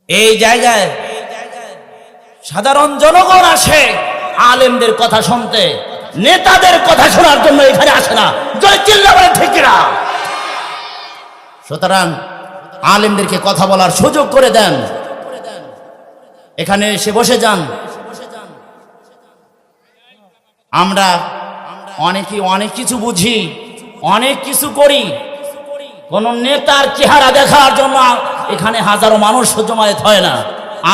এই জায়গায় সাধারণ জনগণ আসে আলেমদের কথা শুনতে, নেতাদের কথা শোনার জন্য এখানে আসে না। জয় চিল্লা বলেন ঠিক কিনা? সুতরাং আলেমদেরকে কথা বলার সুযোগ করে দেন, এখানে এসে বসে যান। আমরা অনেকেই অনেক কিছু বুঝি, অনেক কিছু করি। কোন নেতার চেহারা দেখার জন্য এখানে হাজারো মানুষ জমায়েত হয় না।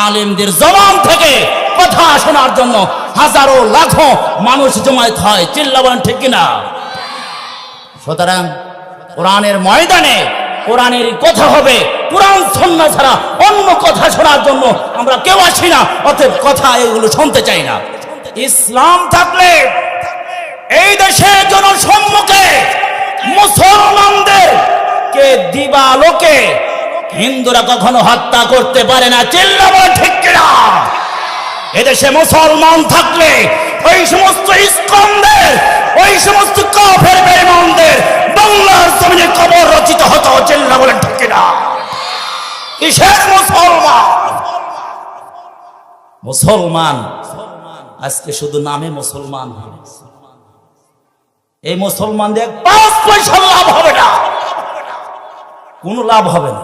আলেমদের জবান থেকে কথা শোনার জন্য হাজারো লাখো মানুষ জমায়েত হয়। চিল্লা বলেন ঠিক কিনা? সুতরাং কোরআনের ময়দানে কোরআনের কথা হবে, কোরআন সুন্নাহ ছাড়া অন্য কথা শোনার জন্য আমরা কেউ আসি না। অতএব কথা এগুলো শুনতে চাই না। ইসলাম থাকলে এই দেশে জনসম্মুখে মুসলমানদের কে দিবালোকে হিন্দুরা কখনো হত্যা করতে পারে না। চিল্লা বলেন ঠিক কিনা? এদেশে মুসলমান থাকলে ওই সমস্ত ইস্কনদের, ওই সমস্ত কাফের বেঈমানদের বাংলার জমিনে কবর রচিত হতো। চিল্লা বলেন ঠিক কিনা? কিসের মুসলমান? মুসলমান আজকে শুধু নামে মুসলমান। এই মুসলমানদের 5 পয়সা লাভ হবে না, কোনো লাভ হবে না।